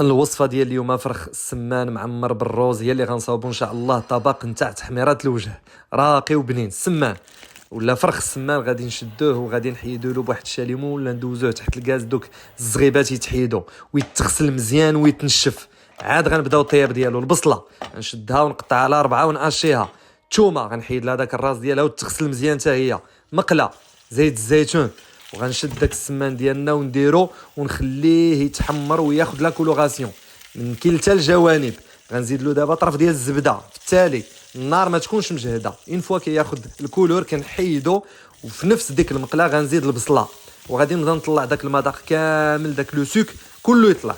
الوصفه ديال اليوم فرخ السمان معمر بالروز هي اللي غنصاوبوا ان شاء الله. طبق نتاع تحميرات الوجه راقي وبنين. السمان ولا فرخ السمان غادي نشدوه وغادي نحيدوا له بواحد الشاليمو ولا ندوزوه تحت الغاز. دوك الزغيبات يتحيدوا ويتغسل مزيان ويتنشف. عاد غنبداو الطياب ديالو. البصله غنشدها ونقطعها على 4 ونقشيها. الثومه غنحيد لها داك الراس ديالها وتغسل مزيان حتى هي. مقله زيت الزيتون وغنشد داك السمان ديالنا ونديرو ونخليه يتحمر وياخذ لا كولوراسيون من كلتا الجوانب. غنزيد له دابا طرف ديال الزبده. في التالي النار ما تكونش مجهده. اون فوا كياخذ الكولور كنحيدو وفي نفس ديك المقله غنزيد البصله وغادي نبدا نطلع داك المذاق كامل. داك لو سوك كله يطلع.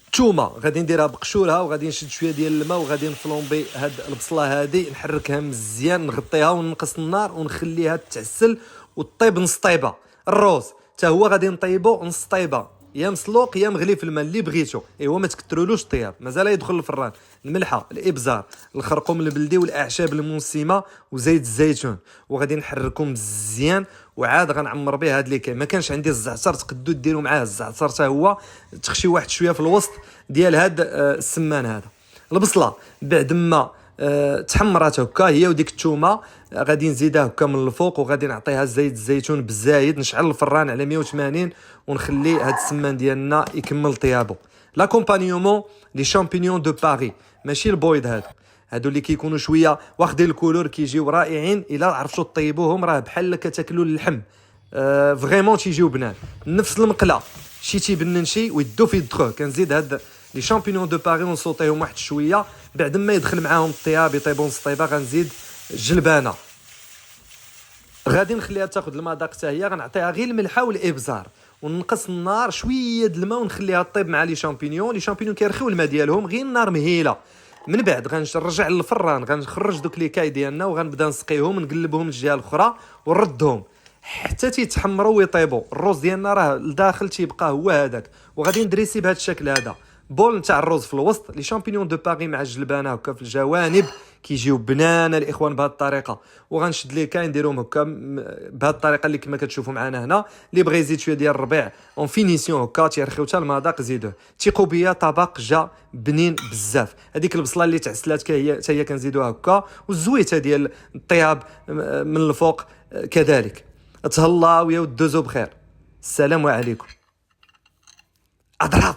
الثومه غادي نديرها بقشورها وغادي نشد شويه ديال الماء وغادي نفلومبي هاد البصله هادي نحركها مزيان نغطيها وننقص النار ونخليها تعسل وطيب نص طيبه. الروز حتى هو غادي نطيبو نص طيبه يا مسلوق يا مغلي في الماء اللي بغيتو. ايوا ما تكثرولوش الطياب مازال يدخل الفران. الملحه الابزار الخرقوم البلدي والاعشاب المسمه وزيت الزيتون وغادي نحركو مزيان. وعاد غنعمر به هاد ليكاي. ما كانش عندي الزعتر تقدو ديروا معاه الزعتر حتى هو تخشي واحد شويه في الوسط ديال هاد السمان هذا. البصله بعد ما تحمرات هكا هي وديك الثومه غادي نزيدها هكا من الفوق وغادي نعطيها زيت الزيتون بالزايد. نشعل الفران على 180 ونخلي هاد السمان ديالنا يكمل طيابو. لاكومبانيومون لي شامبينيون دو باري ماشي البويض هادو اللي كيكونوا شويه واخدين الكولور كيجيو رائعين. الا عرفتوا طيبوهم راه بحال كتاكلوا اللحم. فريمون تيجيو بنان. نفس المقله شي تيبنن شي ويدو في الدخو. كنزيد هاد لي شامبينيون دو باري ونصوطيهم واحد شويه. بعد ما يدخل معاهم الطياب يطيبوا نص طيبه غنزيد الجلبانه. غادي نخليها تاخذ المذاق حتى هي. غنعطيها غير الملحه والابزار وننقص النار شويه د الماء ونخليها طيب مع لي شامبينيون كيرخيو الماء ديالهم غير النار مهيله. من بعد غنرجع للفران غنخرج دوك لي كاي ديالنا وغنبدا نسقيهم نقلبهم الجهه الاخرى ونردهم حتى تيتحمروا ويطيبوا. الروز ديالنا راه لداخل تيبقى هو هذاك. وغادي ندريسي بهذا الشكل هذا. بول نتاع الروز في الوسط لي شامبينيون دو باري مع الجلبانه هكا في الجوانب كيجيو بنانه الاخوان بهذه الطريقه. وغنشد لي كاين نديرهم هكا بهذه الطريقه اللي كما كتشوفوا معنا هنا. اللي بغى يزيد شويه ديال الربيع اون فينيسيون هكا تيرخيو حتى المذاق زيدوه. تيقوا بيا طبق جا بنين بزاف. هذيك البصله اللي تعسلات حتى هي كنزيدوها هكا والزويته ديال الطياب من الفوق كذلك. تهلاو يا ودوزو بخير. السلام عليكم. اضرب.